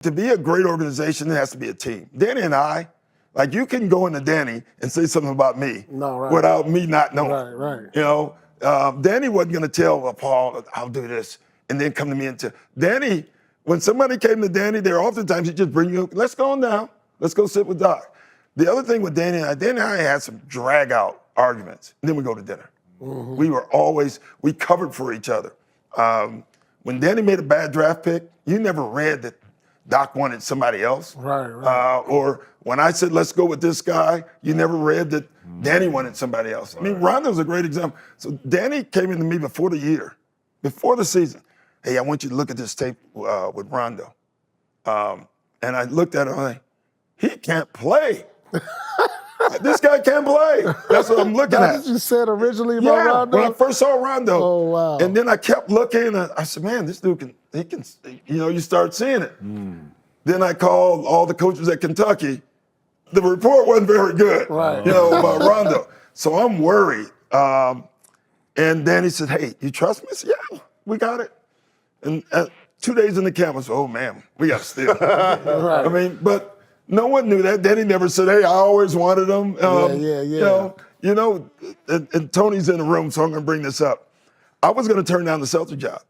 To be a great organization, there has to be a team. Danny and I, like you can go into Danny and say something about me without me not knowing. Right. You know, Danny wasn't going to tell Paul, I'll do this, and then come to me and tell. Danny, when somebody came to Danny, there oftentimes he'd just bring you, let's go now. Let's go sit with Doc. The other thing with Danny and I had some drag out arguments, and then we go to dinner. Mm-hmm. We covered for each other. When Danny made a bad draft pick, you never read that Doc wanted somebody else. Right. Or when I said, let's go with this guy, you never read that Danny wanted somebody else. Right. I mean, Rondo's a great example. So Danny came into me before the season. Hey, I want you to look at this tape with Rondo. And I looked at him, I'm like, he can't play. This guy can't play. That's what I'm looking at. That's what you said originally about Rondo? When I first saw Rondo. Oh, wow. And then I kept looking, and I said, man, this dude he can, you start seeing it. Then I called all the coaches at Kentucky. The report wasn't very good, about Rondo. So I'm worried. And Danny said, hey, you trust me? I said, yeah, we got it. And 2 days in the camp, I said, oh, man, we got to steal. Right. I mean, but no one knew that. Danny never said, hey, I always wanted him. And Tony's in the room, so I'm going to bring this up. I was going to turn down the Celtic job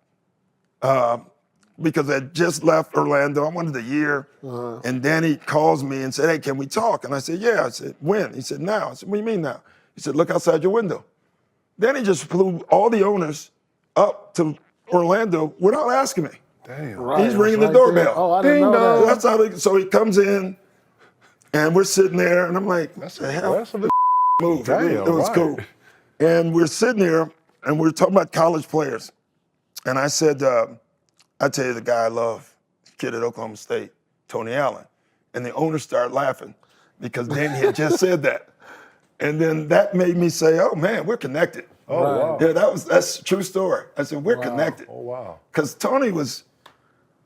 because I had just left Orlando. I wanted a year. And Danny calls me and said, hey, can we talk? And I said, yeah. I said, when? He said, now. I said, what do you mean now? He said, look outside your window. Danny just flew all the owners up to Orlando without asking me. Damn. Right. He's ringing the doorbell. There. Oh, I didn't know that. That's how so he comes in, and we're sitting there, and I'm like, what the hell? That's a move. Damn, it was cool. And we're sitting there, and we're talking about college players. And I said, I tell you the guy I love, kid at Oklahoma State, Tony Allen. And the owner started laughing because Danny had just said that. And then that made me say, oh, man, we're connected. Oh, wow. Yeah, that's a true story. I said, we're connected. Oh, wow. Because Tony was,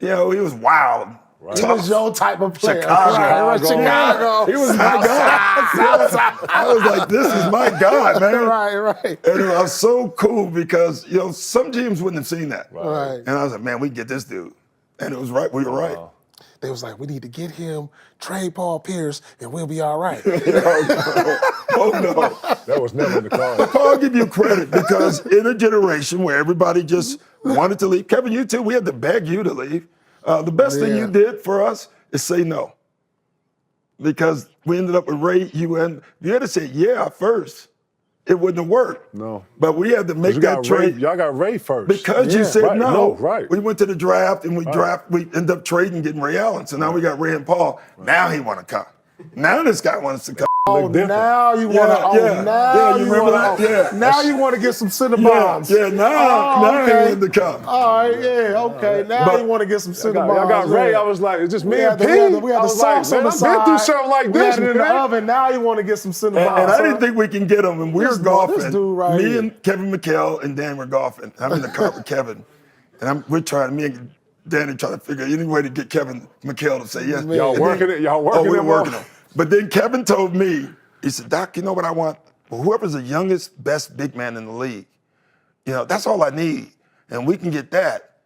he was wild. Right. He was your type of player. Chicago. He was my guy. I was like, this is my guy, man. Right. And it was so cool because, some teams wouldn't have seen that. Right. And I was like, man, we get this dude. And it was right. We were right. They was like, we need to get him, trade Paul Pierce, and we'll be all right. Oh, no. That was never in the cards. I'll give you credit because in a generation where everybody just wanted to leave, Kevin, you too, we had to beg you to leave. The best thing you did for us is say no. Because we ended up with Ray, you had to say yeah first. It wouldn't have worked. No. But we had to make that trade. Y'all got Ray first. Because you said no. Right. We went to the draft and we ended up trading, getting Ray Allen. So now we got Ray and Paul. Now he want to come. Now this guy wants to come. Oh, now you want to. Now you remember that? Yeah. Now you want to get some Cinnabons. Yeah. Now he wanted to come. All right. Yeah. Okay. Now you want to get some Cinnabons. Y'all got Ray. I was like, it's just me and P. We had the sauce on the side. I've been through something like this. We had it in the oven. Now you want to get some Cinnabons. And I didn't think we can get them. And we were golfing. This dude right me here. and Kevin McHale and Dan were golfing. I'm in the car with Kevin, and me and Danny trying to figure out any way to get Kevin McHale to say yes. Y'all working it. We were working it. But then Kevin told me, he said, Doc, you know what I want? Well, whoever's the youngest, best big man in the league, that's all I need. And we can get that.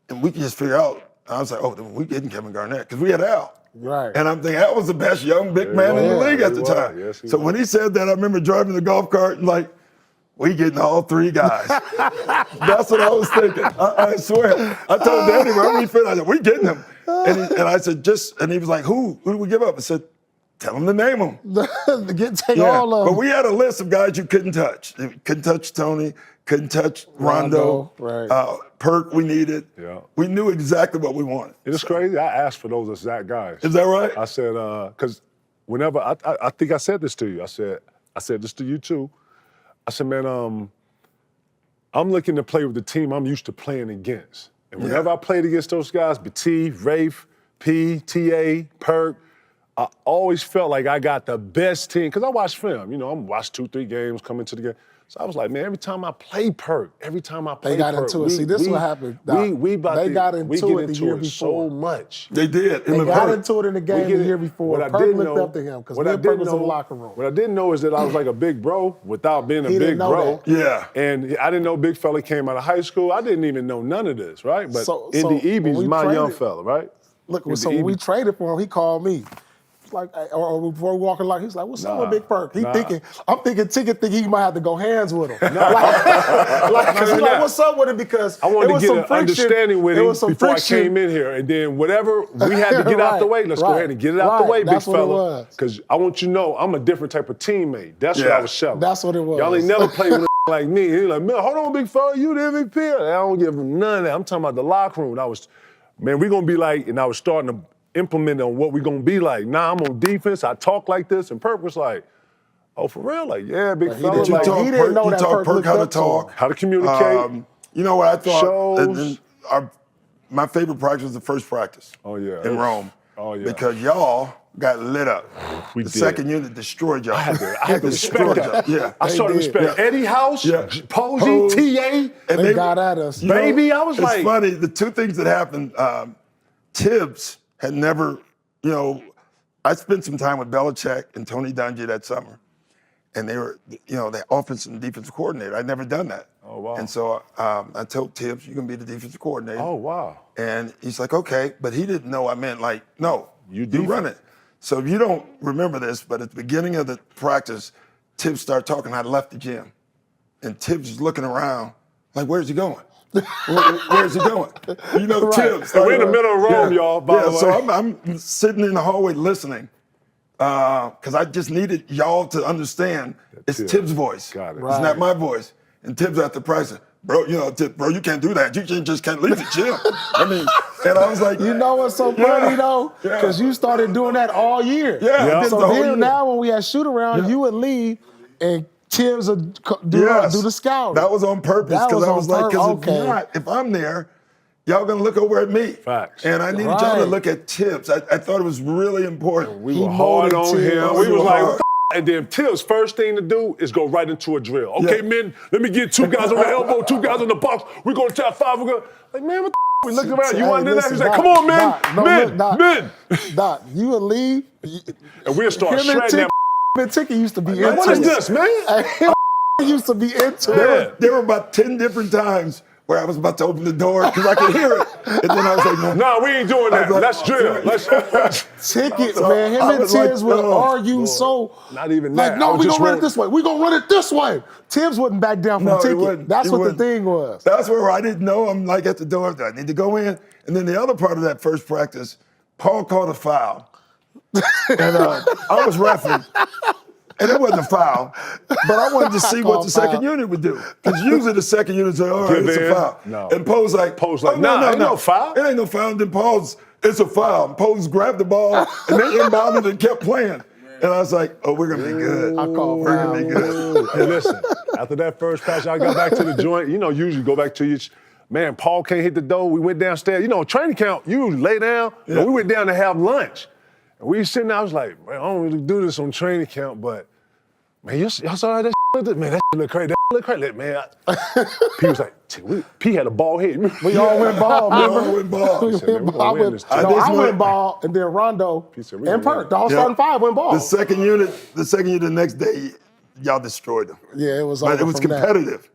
And we can just figure out. I was like, oh, we're getting Kevin Garnett because we had Al. Right. And I'm thinking Al was the best young big man in the league at the time. Yes, so when he said that, I remember driving the golf cart and like, we getting all three guys. That's what I was thinking. I swear. I told Danny, wherever he fit, I said, we getting him. And I said, and he was like, who do we give up? I said, tell him to name them. Take all of them. But we had a list of guys you couldn't touch. You couldn't touch Tony, couldn't touch Rondo. Right. Perk we needed. Yeah. We knew exactly what we wanted. It's crazy. I asked for those exact guys. Is that right? I said, because whenever, I think I said this to you. I said this to you too. I said, man, I'm looking to play with the team I'm used to playing against. And whenever I played against those guys, Petit, Rafe, P, TA, Perk, I always felt like I got the best team. Because I watch film. I'm watch 2-3 games, come into the game. So I was like, man, every time I play Perk, They got into it. See, this is what happened. They got into it the year before. So much. They did. They got into it in the game the year before. Perk looked up to him because Perk was in the locker room. What I didn't know is that I was like a big bro without being a big bro. Yeah. And I didn't know big fella came out of high school. I didn't even know none of this, right? But Indy Eby's my young fella, right? Look, so when we traded for him, he called me. Like, or before we walking like, he's like, "What's up with Big Perk?" I'm thinking Ticket think he might have to go hands with him. Cause he's like, "What's up with him?" Because I wanted to get an understanding with him before I came in here, and then whatever we had to get out the way, let's go ahead and get it out the way, big fella. Because I want you to know I'm a different type of teammate. That's what I was showing. That's what it was. Y'all ain't never played with a like me. He's like, "Man, hold on, big fella, you the MVP." I don't give him none of that. I'm talking about the locker room. We're gonna be like, and I was starting to implement on what we're gonna be like. Now I'm on defense, I talk like this, and Perk was like, "Oh, for real? Like, yeah, big fella." He didn't know that Perk how to talk. How to communicate. You know what I thought? Shows. My favorite practice was the first practice. Oh, yeah. In Rome. Oh, yeah. Because y'all got lit up. We the did. second unit destroyed y'all. I had to respect that. Yeah. I started to respect Eddie House, Posey, T.A. And they got at us. Baby, I was it's like. It's funny, the two things that happened, Tibbs had never, I spent some time with Belichick and Tony Dungy that summer. And they were, the offensive and defensive coordinator. I'd never done that. Oh, wow. And so I told Tibbs, "You're going to be the defensive coordinator." Oh, wow. And he's like, "Okay." But he didn't know I meant like, no, you run it. So if you don't remember this, but at the beginning of the practice, Tibbs started talking. I left the gym. And Tibbs was looking around like, "Where's he going? Where's he going?" Tibbs. And we're in the middle of Rome, y'all, by the way. So I'm sitting in the hallway listening. Because I just needed y'all to understand it's Tibbs' voice. Got it. It's not my voice. And Tibbs after practice, "Bro, you can't do that. You just can't leave the gym." And I was like, you know what's so funny though? Because you started doing that all year. Yeah. So then now when we had shoot around, you would leave and Tibbs would do the scouting. That was on purpose because I was like, if I'm there, y'all gonna look over at me. Facts. And I needed y'all to look at Tibbs. I thought it was really important. We were hard on him. We was like, and then Tibbs' first thing to do is go right into a drill. Okay, men, let me get 2 guys on the elbow, 2 guys on the box. We're gonna tap 5. We're gonna like, man, what the we looking around. You want to do that? He's like, "Come on, men, men." Doc, you would leave. And we'll start shredding that. And Ticket used to be into What is this, man? He used to be into it. There were about 10 different times where I was about to open the door because I could hear it. And then I was like, "No, we ain't doing that. Let's drill. Let's." Ticket, man. Him and Tibbs would argue so. Not even that. Like, no, we gonna run it this way. We gonna run it this way. Tibbs wouldn't back down from Ticket. That's what the thing was. That's where I didn't know. I'm like at the door. I need to go in. And then the other part of that first practice, Paul called a foul. And I was reffing. And it wasn't a foul, but I wanted to see what the second unit would do. Because usually the second unit say, "All right, it's a foul." No. And Poe's like, "No, ain't no foul. It ain't no foul." And then Paul's, "It's a foul." And Poe's grabbed the ball and they inbounded and kept playing. And I was like, "Oh, we're going to be good. We're going to be good." And listen, after that first pass, I got back to the joint. Usually go back to your, man, Paul can't hit the door. We went downstairs. Training camp, you lay down. We went down to have lunch. And we sitting there, I was like, "Man, I don't really do this on training camp, but man, y'all saw that shit? Man, that shit look crazy. That look crazy." Man, P was like, P had a ball head. We all went ball, remember? We all went ball. I went ball, and then Rondo and Perk. The all starting 5 went ball. The second unit the next day, y'all destroyed them. Yeah, it was But it was competitive.